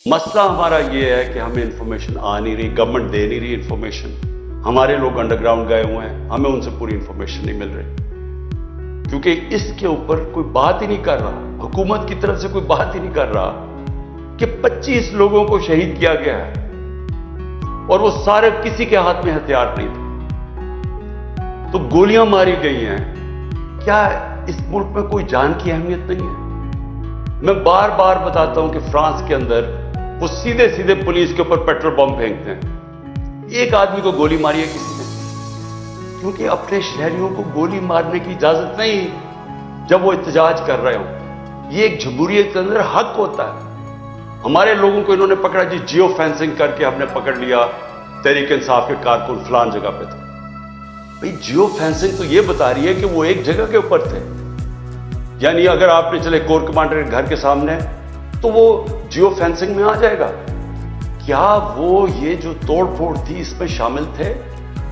मसला हमारा ये है कि हमें इंफॉर्मेशन आ नहीं रही, गवर्नमेंट दे नहीं रही इंफॉर्मेशन। हमारे लोग अंडरग्राउंड गए हुए हैं, हमें उनसे पूरी इंफॉर्मेशन नहीं मिल रही, क्योंकि इसके ऊपर कोई बात ही नहीं कर रहा। हुकूमत की तरफ से कोई बात ही नहीं कर रहा कि 25 लोगों को शहीद किया गया है और वो सारे किसी के हाथ में हथियार नहीं थे, तो गोलियां मारी गई हैं। क्या इस मुल्क में कोई जान की अहमियत नहीं है? मैं बार बार बताता हूं कि फ्रांस के अंदर वो सीधे सीधे पुलिस के ऊपर पेट्रोल बम फेंकते हैं। एक आदमी को गोली मारी है किसी ने, क्योंकि अपने शहरियों को गोली मारने की इजाजत नहीं जब वो एहतजाज कर रहे हो। ये एक जमहूरियत के अंदर हक होता है। हमारे लोगों को इन्होंने पकड़ा जी, जियो फेंसिंग करके हमने पकड़ लिया, तहरीक इंसाफ के कारकुन फलान जगह पे थे। भाई जियो फेंसिंग तो ये बता रही है कि वो एक जगह के ऊपर थे, यानी अगर आपने चले कोर कमांडर के घर के सामने तो वो जियो फेंसिंग में आ जाएगा। क्या वो ये जो तोड़ फोड़ थी इसमें शामिल थे?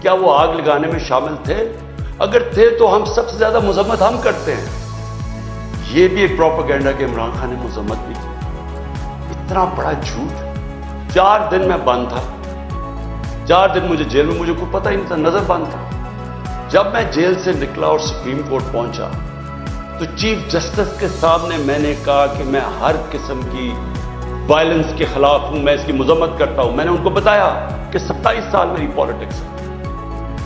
क्या वो आग लगाने में शामिल थे? अगर थे तो हम सबसे ज्यादा मजम्मत हम करते हैं। ये भी एक प्रोपेगेंडा के इमरान खान ने मजम्मत भी की। इतना बड़ा झूठ। 4 दिन मैं बंद था, 4 दिन मुझे जेल में, मुझे कोई पता ही नहीं था, नजर बंद था। जब मैं जेल से निकला और सुप्रीम कोर्ट पहुंचा तो चीफ जस्टिस के सामने मैंने कहा कि मैं हर किस्म की वायलेंस के खिलाफ हूं, मैं इसकी मजम्मत करता हूं। मैंने उनको बताया कि 27 साल मेरी पॉलिटिक्स है,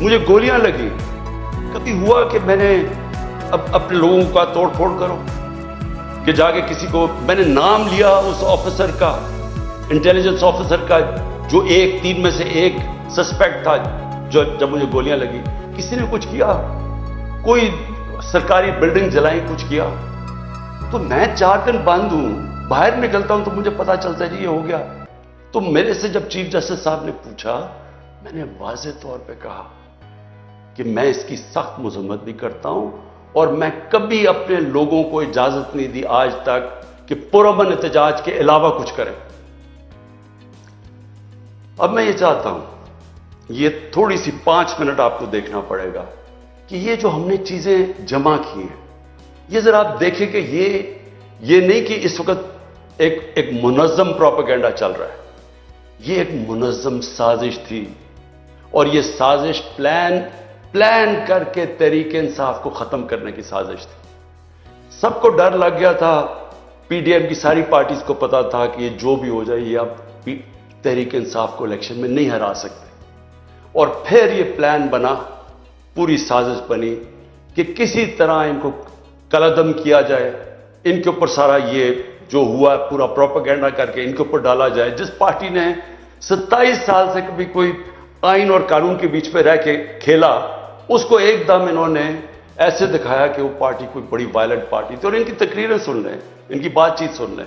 मुझे गोलियां लगी। कभी हुआ कि मैंने अब अपने लोगों का तोड़ फोड़ करो कि जाके किसी को, मैंने नाम लिया उस ऑफिसर का, इंटेलिजेंस ऑफिसर का, जो 3 में से एक सस्पेक्ट था, जो जब मुझे गोलियां लगी। किसी ने कुछ किया? कोई सरकारी बिल्डिंग जलाई, कुछ किया? तो मैं 4 दिन बंद हूं, बाहर निकलता हूं तो मुझे पता चलता है जी ये हो गया। तो मेरे से जब चीफ जस्टिस साहब ने पूछा, मैंने वाज़ेह तौर पे कहा कि मैं इसकी सख्त मजम्मत भी करता हूं और मैं कभी अपने लोगों को इजाजत नहीं दी आज तक कि पुरअमन एहतजाज के अलावा कुछ करें। अब मैं ये चाहता हूं, ये थोड़ी सी 5 मिनट आपको देखना पड़ेगा कि ये जो हमने चीजें जमा की हैं, ये जरा आप देखें कि ये नहीं कि इस वक्त एक मुनज़्ज़म प्रोपेगेंडा चल रहा है। ये एक मुनज़्ज़म साजिश थी और ये साजिश प्लान करके तहरीक इंसाफ को खत्म करने की साजिश थी। सबको डर लग गया था, पीडीएम की सारी पार्टीज को पता था कि ये जो भी हो जाए ये अब तहरीक इंसाफ को इलेक्शन में नहीं हरा सकते। और फिर ये प्लान बना, पूरी साजिश बनी कि किसी तरह इनको कलअदम किया जाए, इनके ऊपर सारा ये जो हुआ पूरा प्रोपेगेंडा करके इनके ऊपर डाला जाए। जिस पार्टी ने 27 साल से कभी कोई आइन और कानून के बीच में रह के खेला, उसको एकदम इन्होंने ऐसे दिखाया कि वो पार्टी कोई बड़ी वायलेंट पार्टी थी। और इनकी तकरीरें सुन लें, इनकी बातचीत सुन लें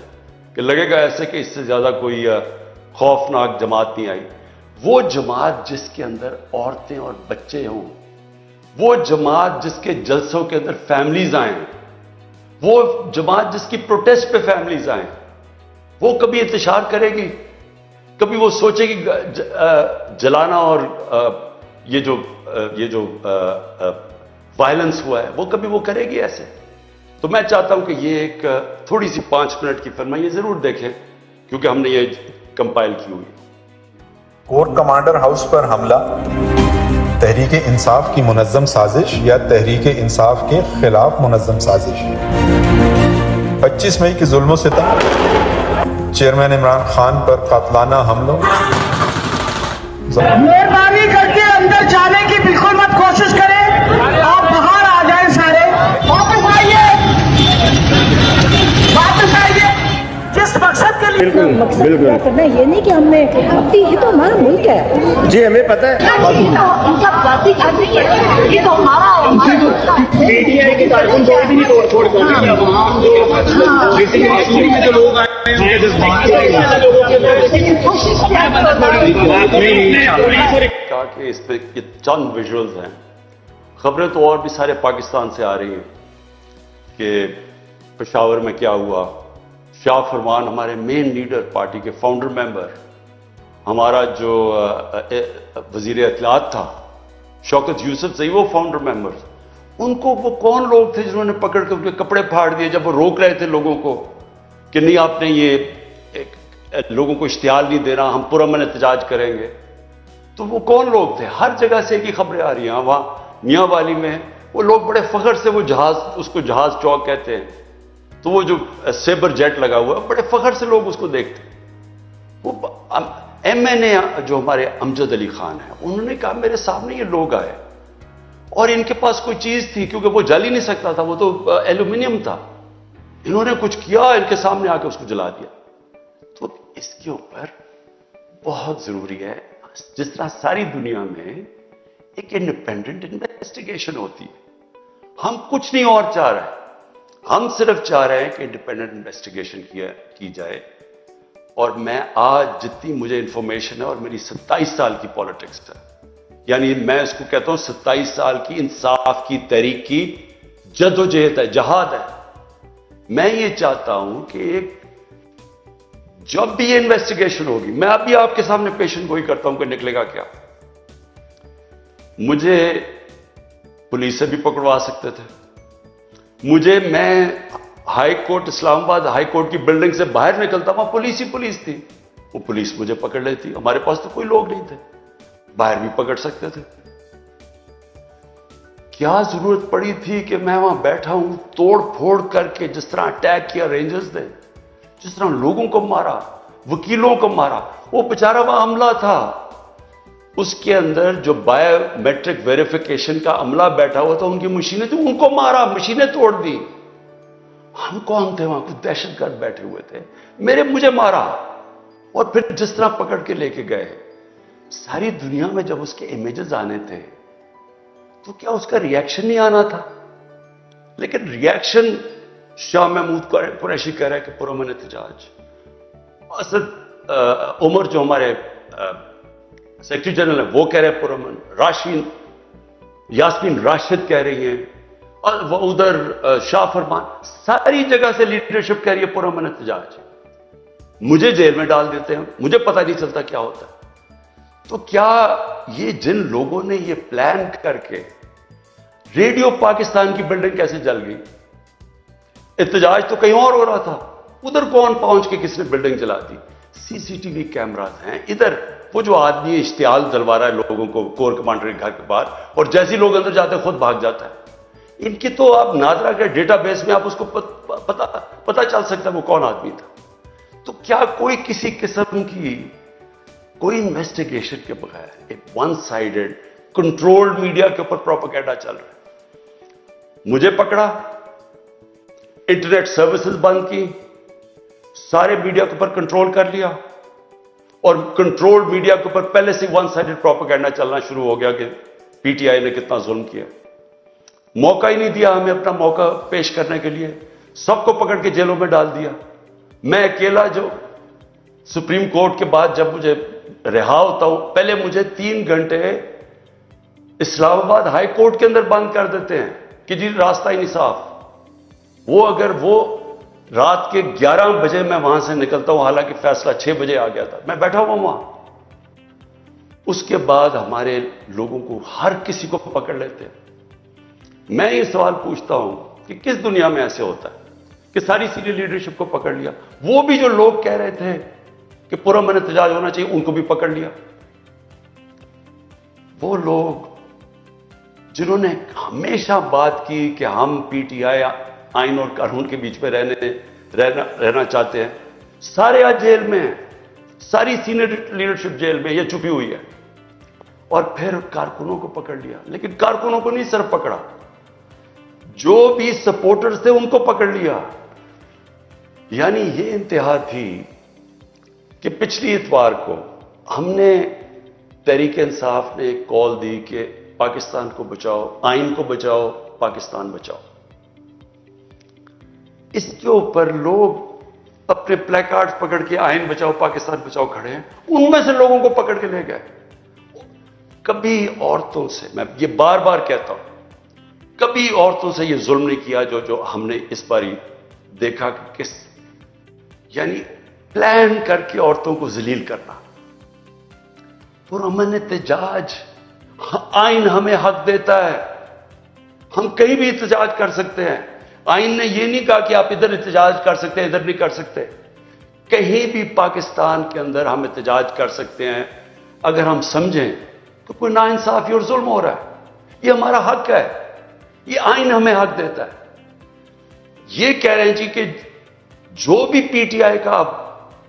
कि लगेगा ऐसे कि इससे ज्यादा कोई खौफनाक जमात नहीं आई। वो जमात जिसके अंदर औरतें और बच्चे हों, वो जमात जिसके जलसों के अंदर फैमिलीज आए, वो जमात जिसकी प्रोटेस्ट पे फैमिलीज आए, वो कभी इंतशार करेगी? कभी वो सोचेगी जलाना और ये जो वायलेंस हुआ है वो कभी वो करेगी ऐसे? तो मैं चाहता हूं कि ये एक थोड़ी सी 5 मिनट की फिल्म ये जरूर देखें, क्योंकि हमने ये कंपाइल की हुई। कोर कमांडर हाउस पर हमला तहरीक इंसाफ की मुनज़्ज़म साजिश या तहरीक इंसाफ के खिलाफ मुनज़्ज़म साजिश? 25 मई के जुल्म सितम, चेयरमैन इमरान खान पर कातलाना हमलों। मेहरबानी करके अंदर जाने की बिल्कुल मत कोशिश करें, आप बाहर आ जाएं सारे, वापस आइए, वापस आइए। जिस मकसद के लिए मकसद पूरा करना है, ये नहीं कि हमने अपनी, ये तो हमारा मुल्क है जी, हमें पता है। ये तो हमारा पीटीआई के कारकुन को भी नहीं छोड़ पाएंगे। वहाँ जो लोग आए हैं कहा कि इसमें ये चंद विजुअल्स हैं। खबरें तो और भी सारे पाकिस्तान से आ रही हैं कि पेशावर में क्या हुआ। शाह फरमान हमारे मेन लीडर, पार्टी के फाउंडर मेंबर, हमारा जो वजीर इत्तलात था शौकत यूसुफ सही, वो फाउंडर मेंबर, उनको वो कौन लोग थे जिन्होंने पकड़ कर उनके कपड़े फाड़ दिए जब वो रोक रहे थे लोगों को कि नहीं आपने ये लोगों को इश्तिहार नहीं देना, हम पुरअमन एहतजाज करेंगे। तो वो कौन लोग थे? हर जगह से एक ही खबरें आ रही हैं। वहां मियां वाली में वो लोग बड़े फख्र से वो जहाज, उसको जहाज चौक कहते हैं, तो वो जो सेबर जेट लगा हुआ है, बड़े फख्र से लोग उसको देखते हैं। वो MNA जो हमारे अमजद अली खान है, उन्होंने कहा मेरे सामने ये लोग आए और इनके पास कोई चीज थी, क्योंकि वो जल ही नहीं सकता था, वो तो एल्यूमिनियम था। इन्होंने कुछ किया, इनके सामने आके उसको जला दिया। तो इसके ऊपर बहुत जरूरी है, जिस तरह सारी दुनिया में एक इंडिपेंडेंट इन्वेस्टिगेशन होती है, हम कुछ नहीं और चाह रहे हैं, हम सिर्फ चाह रहे हैं कि इंडिपेंडेंट इन्वेस्टिगेशन की जाए। और मैं आज जितनी मुझे इंफॉर्मेशन है, और मेरी 27 साल की पॉलिटिक्स है, यानी मैं इसको कहता हूं 27 साल की इंसाफ की तहरीक की जदोजहद है, जहाद है। मैं ये चाहता हूं कि एक जब भी ये इन्वेस्टिगेशन होगी, मैं अभी आपके सामने पेशेंट गोई करता हूं कि निकलेगा क्या। मुझे पुलिस से भी पकड़वा सकते थे, मैं high court, Islamabad high court की बिल्डिंग से बाहर निकलता, वहां पुलिस ही पुलिस थी, वो पुलिस मुझे पकड़ लेती। हमारे पास तो कोई लोग नहीं थे, बाहर भी पकड़ सकते थे। क्या जरूरत पड़ी थी कि मैं वहां बैठा हूं, तोड़ फोड़ करके, जिस तरह अटैक किया रेंजर्स ने, जिस तरह लोगों को मारा, वकीलों को मारा। वो बेचारा वहां अमला था, उसके अंदर जो बायोमेट्रिक वेरिफिकेशन का अमला बैठा हुआ था, उनकी मशीनें थी, उनको मारा, मशीनें तोड़ दी। हम कौन थे? वहां कुछ दहशतगर्द बैठे हुए थे, मुझे मारा और फिर जिस तरह पकड़ के लेके गए। सारी दुनिया में जब उसके इमेजेस आने थे तो क्या उसका रिएक्शन नहीं आना था? लेकिन रिएक्शन शाह महमूद कुरैशी कह रहा है कि पुरअमन एहतजाज। असद उमर जो हमारे सेक्रेटरी जनरल है, वो कह रहे हैं पुरअमन। यास्मीन राशिद कह रही हैं, और वो उधर शाह फरमान, सारी जगह से लीडरशिप कह रही है पुरअमन एहतजाज। मुझे जेल में डाल देते हैं, मुझे पता नहीं चलता क्या होता है। तो क्या ये जिन लोगों ने ये प्लान करके, रेडियो पाकिस्तान की बिल्डिंग कैसे जल गई? एहतजाज तो कहीं और हो रहा था, उधर कौन पहुंच के किसने बिल्डिंग जला दी? CCTV कैमरास हैं इधर। वो जो आदमी इश्तियाल जलवा रहा है लोगों को कोर कमांडर के घर के बाहर, और जैसे ही लोग अंदर जाते हैं खुद भाग जाता है। इनकी तो आप नादरा के डेटाबेस में आप उसको पता चल सकता है वो कौन आदमी था। तो क्या कोई किसी किस्म की कोई इन्वेस्टिगेशन के बगैर एक वन साइडेड कंट्रोल्ड मीडिया के ऊपर प्रोपेगेंडा चल रहा है? मुझे पकड़ा, इंटरनेट सर्विसेज बंद की, सारे मीडिया के ऊपर कंट्रोल कर लिया, और कंट्रोल्ड मीडिया के ऊपर पहले से वन साइडेड प्रोपेगेंडा चलना शुरू हो गया कि PTI ने कितना जुल्म किया। मौका ही नहीं दिया हमें अपना मौका पेश करने के लिए, सबको पकड़ के जेलों में डाल दिया। मैं अकेला जो सुप्रीम कोर्ट के बाद जब मुझे रिहा होता हूं, पहले मुझे 3 घंटे इस्लामाबाद हाई कोर्ट के अंदर बंद कर देते हैं कि जी रास्ता ही नहीं साफ। वो अगर वो रात के 11 बजे मैं वहां से निकलता हूं, हालांकि फैसला 6 बजे आ गया था, मैं बैठा हुआ वहां। उसके बाद हमारे लोगों को हर किसी को पकड़ लेते हैं। मैं ये सवाल पूछता हूं कि किस दुनिया में ऐसे होता है कि सारी सीनियर लीडरशिप को पकड़ लिया? वो भी जो लोग कह रहे थे कि पुरअमन एहतजाज होना चाहिए, उनको भी पकड़ लिया। वो लोग जिन्होंने हमेशा बात की कि हम PTI आइन और कानून के बीच में रहना चाहते हैं, सारे आज जेल में हैं, सारी सीनियर लीडरशिप जेल में, ये छुपी हुई है। और फिर कारकुनों को पकड़ लिया, लेकिन कारकुनों को नहीं सिर्फ पकड़ा, जो भी सपोर्टर्स थे उनको पकड़ लिया। यानी ये इंतहा थी कि पिछली इतवार को हमने तहरीक इंसाफ ने एक कॉल दी कि पाकिस्तान को बचाओ, आइन को बचाओ, पाकिस्तान बचाओ। इसके ऊपर लोग अपने प्लेकार्ड्स पकड़ के आइन बचाओ पाकिस्तान बचाओ खड़े हैं, उनमें से लोगों को पकड़ के ले गए। कभी औरतों से, मैं ये बार बार कहता हूं, कभी औरतों से ये जुल्म नहीं किया जो हमने इस बारी देखा कि किस, यानी प्लान करके औरतों को जलील करना। पुरअमन एहतजाज, आइन हमें हक देता है, हम कहीं भी एहतजाज कर सकते हैं। आइन ने यह नहीं कहा कि आप इधर एहतजाज कर सकते हैं, इधर नहीं कर सकते। कहीं भी पाकिस्तान के अंदर हम एहतजाज कर सकते हैं अगर हम समझें तो कोई नाइंसाफी और जुल्म हो रहा है। ये हमारा हक है, ये आइन हमें हक देता है। ये कह रहे हैं जी कि जो भी पीटीआई का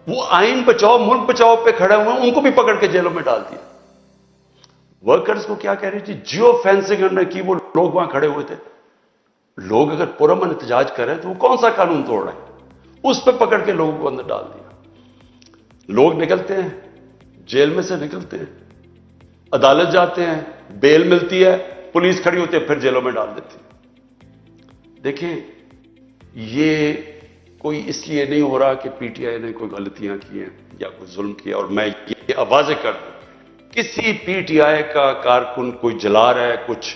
वो आइन बचाओ मुल्क बचाओ पे खड़े हुए हैं, उनको भी पकड़ के जेलों में डाल दिया। वर्कर्स को क्या कह रही थी, जियो फेंसिंग हमने की, वो लोग वहां खड़े हुए थे। लोग अगर पुरअमन एहतजाज कर रहे हैं तो वो कौन सा कानून तोड़ रहे हैं, उस पर पकड़ के लोगों को अंदर डाल दिया। लोग निकलते हैं, जेल में से निकलते हैं, अदालत जाते हैं, बेल मिलती है, पुलिस खड़ी होती है, फिर जेलों में डाल देती है। देखिए, ये कोई इसलिए नहीं हो रहा कि पीटीआई ने कोई गलतियां की हैं या कोई जुल्म किया। और मैं ये आवाजें कर दूं, किसी पीटीआई का कारकुन कोई जला रहा है, कुछ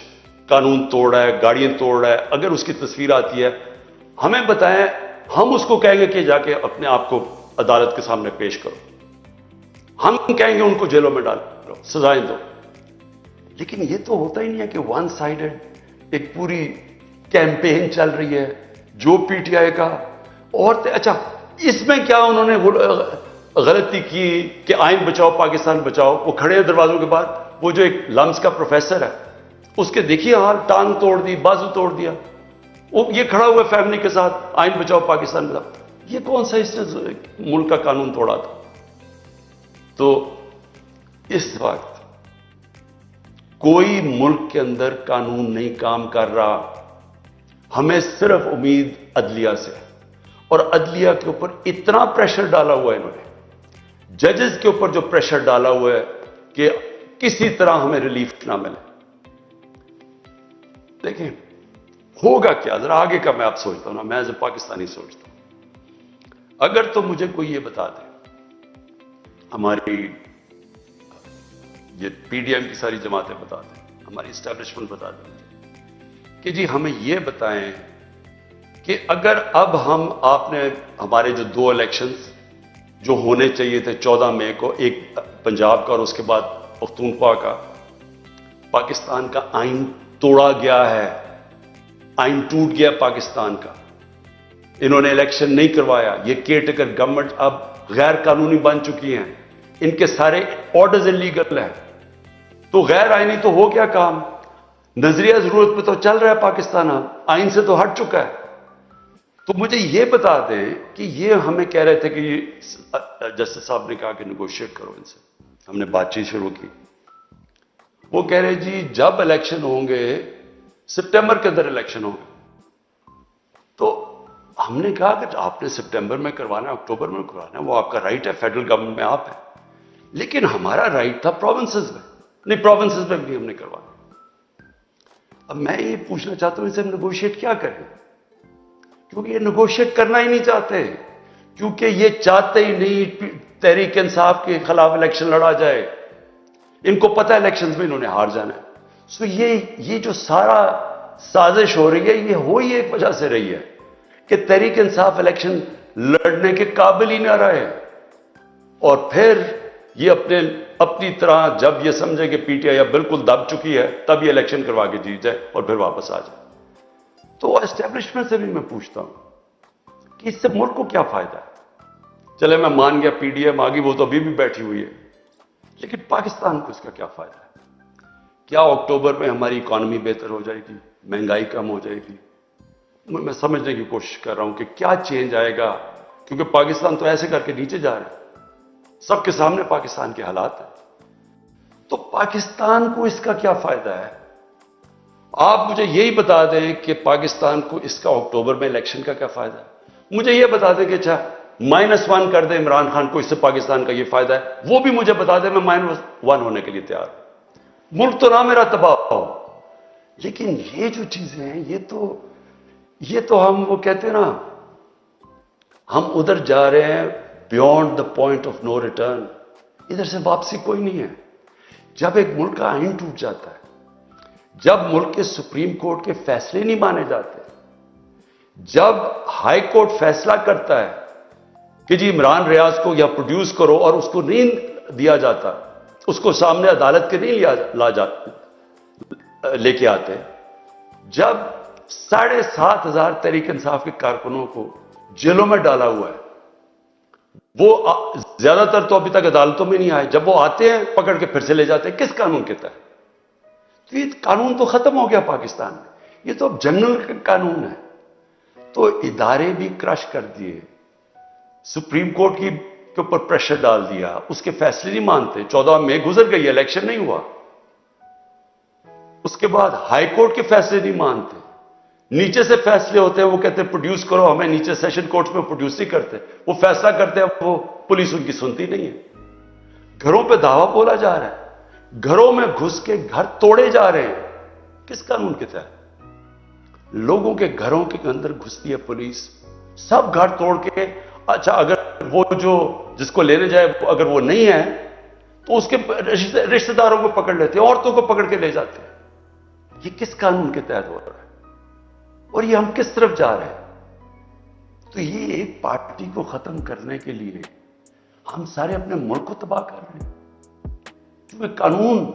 कानून तोड़ रहा है, गाड़ियां तोड़ रहा है, अगर उसकी तस्वीर आती है हमें बताएं, हम उसको कहेंगे कि जाके अपने आप को अदालत के सामने पेश करो। हम कहेंगे उनको जेलों में डालो, सजाएं दो। लेकिन ये तो होता ही नहीं है कि वन साइडेड एक पूरी कैंपेन चल रही है जो पीटीआई का। और अच्छा, इसमें क्या उन्होंने गलती की कि आइन बचाओ पाकिस्तान बचाओ, वो खड़े हैं दरवाजों के बाद, वो जो एक लम्स का प्रोफेसर है उसके देखिए हाल, टांग तोड़ दी, बाजू तोड़ दिया, वो ये खड़ा हुआ फैमिली के साथ, आइन बचाओ पाकिस्तान बचाओ। ये कौन सा इसने मुल्क का कानून तोड़ा था? तो इस वक्त कोई मुल्क के अंदर कानून नहीं काम कर रहा, हमें सिर्फ उम्मीद अदलिया से। और अदलिया के ऊपर इतना प्रेशर डाला हुआ है इन्होंने, जजेस के ऊपर जो प्रेशर डाला हुआ है कि किसी तरह हमें रिलीफ ना मिले। देखें होगा क्या, जरा आगे का मैं आप सोचता हूं ना, मैं एज ए पाकिस्तानी सोचता हूं। अगर तो मुझे कोई ये बता दे, हमारी ये पीडीएम की सारी जमातें बता दें, हमारी एस्टैब्लिशमेंट बता दें कि जी हमें ये बताएं कि अगर अब आपने हमारे जो 2 इलेक्शंस जो होने चाहिए थे 14 मई को, एक पंजाब का और उसके बाद पख्तूनख्वा का, पाकिस्तान का आइन तोड़ा गया है, आइन टूट गया पाकिस्तान का, इन्होंने इलेक्शन नहीं करवाया, ये केयरटेकर गवर्नमेंट अब गैर कानूनी बन चुकी हैं, इनके सारे ऑर्डर्स इलीगल हैं, तो गैर आईनी तो हो गया काम, नजरिया जरूरत पे तो चल रहा है पाकिस्तान, अब आइन से तो हट चुका है। तो मुझे ये बता दें कि ये हमें कह रहे थे कि जस्टिस साहब ने कहा कि नेगोशिएट करो इनसे, हमने बातचीत शुरू की। वो कह रहे जी जब इलेक्शन होंगे, सितंबर के अंदर इलेक्शन होंगे, तो हमने कहा कि आपने सितंबर में करवाना है, अक्टूबर में करवाना है, वो आपका राइट है, फेडरल गवर्नमेंट में आप है, लेकिन हमारा राइट था प्रोविंसेस में, नहीं प्रोविंसेस में भी हमने करवाना। अब मैं ये पूछना चाहता हूं इनसे हम नेगोशिएट क्या करें, क्योंकि ये नेगोशिएट करना ही नहीं चाहते, क्योंकि ये चाहते ही नहीं तहरीक इंसाफ के खिलाफ इलेक्शन लड़ा जाए, इनको पता है इलेक्शंस में इन्होंने हार जाना है। सो ये जो सारा साजिश हो रही है, ये हो ही एक वजह से रही है कि तहरीक इंसाफ इलेक्शन लड़ने के काबिल ही ना रहे, और फिर ये अपनी तरह जब ये समझे कि पीटीआई अब बिल्कुल दब चुकी है, तब ये इलेक्शन करवा के जीत जाए और फिर वापस आ जाए। तो एस्टेब्लिशमेंट से भी मैं पूछता हूं कि इससे मुल्क को क्या फायदा है। चले मैं मान गया पीडीएम आ गई, वो तो अभी भी बैठी हुई है, लेकिन पाकिस्तान को इसका क्या फायदा है? क्या अक्टूबर में हमारी इकॉनमी बेहतर हो जाएगी, महंगाई कम हो जाएगी? मैं समझने की कोशिश कर रहा हूं कि क्या चेंज आएगा, क्योंकि पाकिस्तान तो ऐसे करके नीचे जा रहा है, सबके सामने पाकिस्तान के हालात हैं। तो पाकिस्तान को इसका क्या फायदा है? आप मुझे यही बता दें कि पाकिस्तान को इसका अक्टूबर में इलेक्शन का क्या फायदा है। मुझे यह बता दें कि अच्छा -1 कर दे इमरान खान को, इससे पाकिस्तान का यह फायदा है, वो भी मुझे बता दें, मैं -1 होने के लिए तैयार हूं। मुल्क तो ना मेरा तबाह हो, लेकिन ये जो चीजें हैं ये तो हम वो कहते हैं ना, हम उधर जा रहे हैं beyond the point of no return, इधर से वापसी कोई नहीं है। जब एक मुल्क का आइन टूट जाता है, जब मुल्क के सुप्रीम कोर्ट के फैसले नहीं माने जाते, जब हाई कोर्ट फैसला करता है कि जी इमरान रियाज को या प्रोड्यूस करो और उसको नहीं दिया जाता, उसको सामने अदालत के नहीं लेके आते, जब 7,500 तहरीक इंसाफ के कारकुनों को जेलों में डाला हुआ है, ज्यादातर तो अभी तक अदालतों में नहीं आए। जब वो आते हैं पकड़ के फिर से ले जाते हैं। किस कानून के तहत? तो ये कानून तो खत्म हो गया पाकिस्तान में। ये तो अब जनरल कानून है। तो इदारे भी क्रश कर दिए। सुप्रीम कोर्ट के ऊपर प्रेशर डाल दिया, उसके फैसले नहीं मानते। 14 मई गुजर गई, इलेक्शन नहीं हुआ। उसके बाद हाई कोर्ट के फैसले नहीं मानते। नीचे से फैसले होते हैं, वो कहते हैं प्रोड्यूस करो, हमें नीचे सेशन कोर्ट में प्रोड्यूस नहीं करते। वो फैसला करते हैं, वो पुलिस उनकी सुनती नहीं है। घरों पे दावा बोला जा रहा है, घरों में घुस के घर तोड़े जा रहे हैं। किस कानून के तहत? लोगों के घरों के अंदर घुसती है पुलिस, सब घर तोड़ के। अच्छा, अगर वो जो जिसको लेने जाए अगर वो नहीं है तो उसके रिश्तेदारों को पकड़ लेते हैं, औरतों को पकड़ के ले जाते हैं। ये किस कानून के तहत हो रहा है? और ये हम किस तरफ जा रहे हैं? तो ये एक पार्टी को खत्म करने के लिए हम सारे अपने मुल्क को तबाह कर रहे हैं। क्योंकि कानून,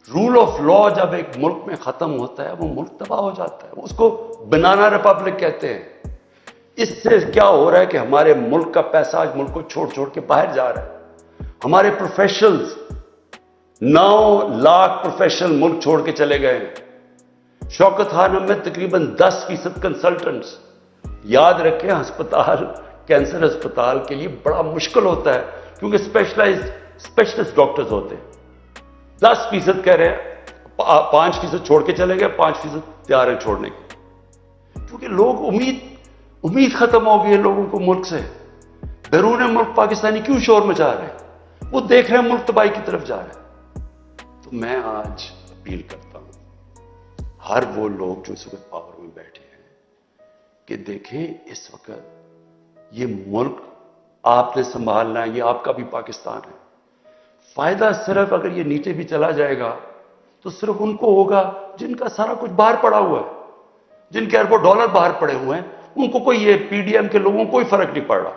रूल ऑफ लॉ जब एक मुल्क में खत्म होता है, वो मुल्क तबाह हो जाता है। उसको बनाना रिपब्लिक कहते हैं। इससे क्या हो रहा है कि हमारे मुल्क का पैसा आज मुल्क को छोड़ छोड़ के बाहर जा रहा है। हमारे प्रोफेशनल्स, 9 लाख प्रोफेशनल मुल्क छोड़ के चले गए हैं। शौकत खानम में तकरीबन 10% कंसल्टेंट्स। याद रखें, अस्पताल, कैंसर अस्पताल के लिए बड़ा मुश्किल होता है क्योंकि स्पेशलिस्ट डॉक्टर्स होते हैं। 10% कह रहे हैं, 5% छोड़ के चले गए, 5% तैयार है छोड़ने की। क्योंकि लोग उम्मीद खत्म हो गई है लोगों को मुल्क से। बैरून मुल्क पाकिस्तानी क्यों शोर मचा रहे हैं? वो देख रहे हैं मुल्क तबाही की तरफ जा रहे हैं। तो मैं आज अपील करता हूं हर वो लोग जो इस वक्त पावर में बैठे हैं कि देखें, इस वक्त ये मुल्क आपने संभालना है, ये आपका भी पाकिस्तान है। फायदा सिर्फ अगर ये नीचे भी चला जाएगा तो सिर्फ उनको होगा जिनका सारा कुछ बाहर पड़ा हुआ है, जिनके अरबों डॉलर बाहर पड़े हुए हैं। उनको कोई, ये पीडीएम के लोगों को कोई फर्क नहीं पड़ रहा,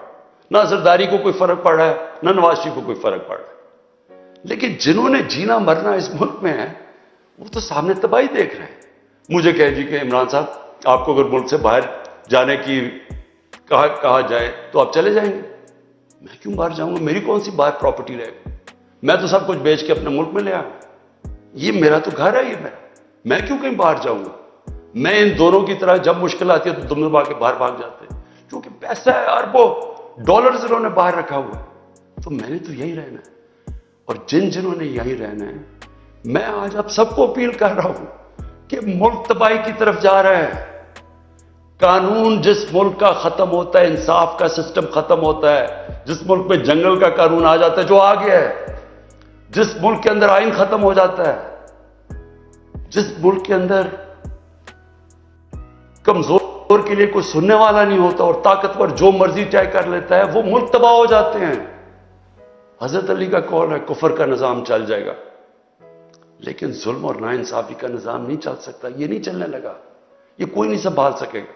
ना जरदारी को कोई फर्क पड़ रहा है, ना नवाज शरीफ को कोई फर्क पड़ रहा है। लेकिन जिन्होंने जीना मरना इस मुल्क में है, वो तो सामने तबाही देख रहे हैं। मुझे कह जी कि इमरान साहब, आपको अगर मुल्क से बाहर जाने की कहा जाए तो आप चले जाएंगे। मैं क्यों बाहर जाऊंगा? मेरी कौन सी बाहर प्रॉपर्टी रहेगी? मैं तो सब कुछ बेच के अपने मुल्क में ले आऊंगा। ये मेरा तो घर है, ये मेरा। मैं क्यों कहीं बाहर जाऊंगा? मैं इन दोनों की तरह जब मुश्किल आती है तो दुम दबा के बाहर भाग जाते हैं, क्योंकि पैसा है, अरबों डॉलर्स इन्होंने बाहर रखा हुआ है। तो मैंने तो यही रहना है। और जिन्होंने यही रहना है, मैं आज आप सबको अपील कर रहा हूं कि मुल्क तबाही की तरफ जा रहा है। कानून जिस मुल्क का खत्म होता है, इंसाफ का सिस्टम खत्म होता है, जिस मुल्क में जंगल का कानून आ जाता है, जो आ गया है, जिस मुल्क के अंदर आइन खत्म हो जाता है, जिस मुल्क के अंदर कमजोर के लिए कोई सुनने वाला नहीं होता और ताकतवर जो मर्जी तय कर लेता है, वो मुल्क तबाह हो जाते हैं। हजरत अली का कौल है, कुफर का निजाम चल जाएगा, लेकिन जुल्म और नाइंसाफी का निजाम नहीं चल सकता। ये नहीं चलने लगा, ये कोई नहीं संभाल सकेगा।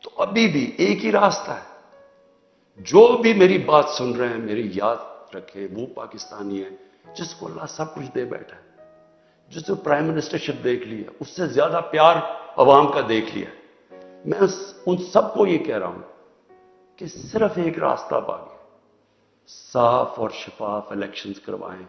तो अभी भी एक ही रास्ता है। जो भी मेरी बात सुन रहे हैं, मेरी याद रखे, वो पाकिस्तानी है जिसको अल्लाह सब कुछ दे बैठा है, जिसने प्राइम मिनिस्टरशिप देख लिया, उससे ज्यादा प्यार अवाम का देख लिया। मैं उन सबको ये कह रहा हूं कि सिर्फ एक रास्ता बाकी, साफ और शफाफ इलेक्शंस करवाएं।